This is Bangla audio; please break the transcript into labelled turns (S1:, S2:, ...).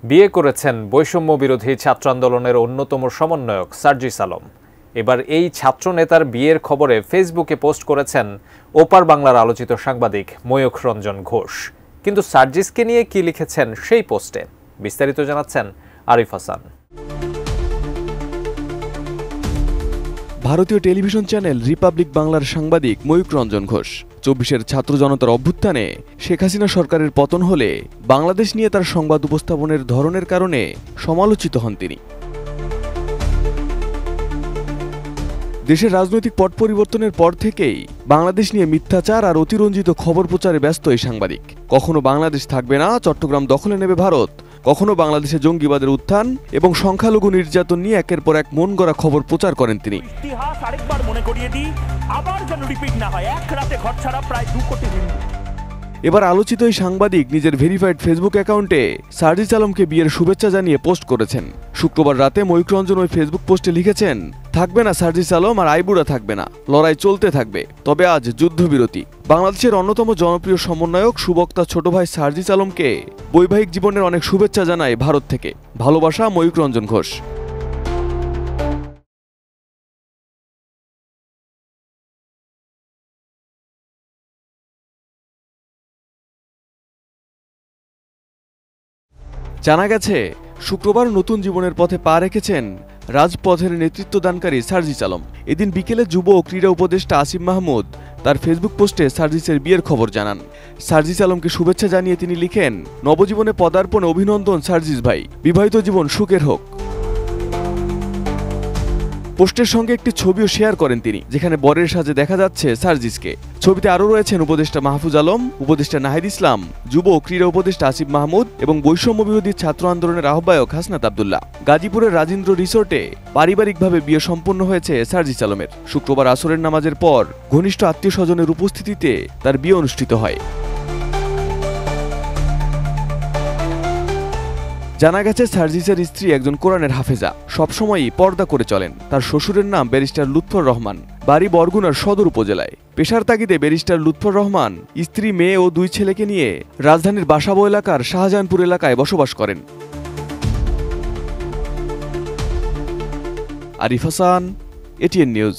S1: বিয়ে করেছেন বৈষম্য বিরোধী ছাত্র আন্দোলনের অন্যতম সমন্বয়ক সার্জিস আলম। এবার এই ছাত্র নেতার বিয়ের খবরে ফেসবুকে পোস্ট করেছেন ওপার বাংলার আলোচিত সাংবাদিক ময়ূখ রঞ্জন ঘোষ। কিন্তু সার্জিসকে নিয়ে কি লিখেছেন সেই পোস্টে, বিস্তারিত জানাচ্ছেন আরিফ হাসান।
S2: ভারতীয় টেলিভিশন চ্যানেল রিপাবলিক বাংলার সাংবাদিক ময়ূখ রঞ্জন ঘোষ ২৪-এর ছাত্র জনতার অভ্যুত্থানে শেখ হাসিনা সরকারের পতন হলে বাংলাদেশ নিয়ে তার সংবাদ উপস্থাপনের ধরনের কারণে সমালোচিত হন তিনি। দেশের রাজনৈতিক পট পরিবর্তনের পর থেকেই বাংলাদেশ নিয়ে মিথ্যাচার আর অতিরঞ্জিত খবর প্রচারে ব্যস্ত এই সাংবাদিক। কখনো বাংলাদেশ থাকবে না, চট্টগ্রাম দখলে নেবে ভারত, কখনো বাংলাদেশে জঙ্গিবাদের উত্থান এবং সংখ্যালঘু নির্যাতন নিয়ে একের পর এক মন গড়া খবর প্রচার করেন তিনি।
S3: ইতিহাস আরেকবার মনে করিয়ে দিই, আবার যেন রিপিট না হয়, এক রাতে ঘর ছাড়া প্রায় ২ কোটি হিন্দু।
S2: এবার আলোচিত এই সাংবাদিক নিজের ভেরিফাইড ফেসবুক অ্যাকাউন্টে সার্জিস আলমকে বিয়ের শুভেচ্ছা জানিয়ে পোস্ট করেছেন। শুক্রবার রাতে ময়ূখ রঞ্জন ওই ফেসবুক পোস্টে লিখেছেন, থাকবে না সার্জিস আলম আর আইবুড়া থাকবে না, লড়াই চলতে থাকবে, তবে আজ যুদ্ধবিরতি। বাংলাদেশের অন্যতম জনপ্রিয় সমন্বয়ক সুবক্তা ছোট ভাই সার্জিস আলমকে বৈবাহিক জীবনের অনেক শুভেচ্ছা জানায় ভারত থেকে। ভালোবাসা, ময়ূখ রঞ্জন ঘোষ। জানা গেছে, শুক্রবার নতুন জীবনের পথে পা রেখেছেন রাজপথের নেতৃত্বদানকারী সার্জিস আলম। এদিন বিকেলে যুব ও ক্রীড়া উপদেষ্টা আসিফ মাহমুদ তার ফেসবুক পোস্টে সার্জিসের বিয়ের খবর জানান। সার্জিস আলমকে শুভেচ্ছা জানিয়ে তিনি লিখেন, নবজীবনে পদার্পণে অভিনন্দন সার্জিস ভাই, বিবাহিত জীবন সুখের হোক। পোস্টের সঙ্গে একটি ছবিও শেয়ার করেন তিনি, যেখানে বরের সাজে দেখা যাচ্ছে সার্জিসকে। ছবিতে আরও রয়েছেন উপদেষ্টা মাহফুজ আলম, উপদেষ্টা নাহিদ ইসলাম, যুব ও ক্রীড়া উপদেষ্টা আসিফ মাহমুদ এবং বৈষম্য বিরোধী ছাত্র আন্দোলনের আহ্বায়ক হাসনাত আবদুল্লাহ। গাজীপুরের রাজেন্দ্র রিসোর্টে পারিবারিকভাবে বিয়ে সম্পন্ন হয়েছে সার্জিস আলমের। শুক্রবার আসরের নামাজের পর ঘনিষ্ঠ আত্মীয় স্বজনের উপস্থিতিতে তার বিয়ে অনুষ্ঠিত হয়। জানা গেছে, সার্জিসের স্ত্রী একজন কোরআনের হাফেজা, সবসময়ই পর্দা করে চলেন। তার শ্বশুরের নাম ব্যারিস্টার লুৎফর রহমান, বাড়ি বরগুনার সদর উপজেলায়। পেশার তাগিদে ব্যারিস্টার লুৎফর রহমান স্ত্রী, মেয়ে ও 2 ছেলেকে নিয়ে রাজধানীর বাসাবো এলাকার শাহজাহানপুর এলাকায় বসবাস করেন। Arif Hasan, ATN news.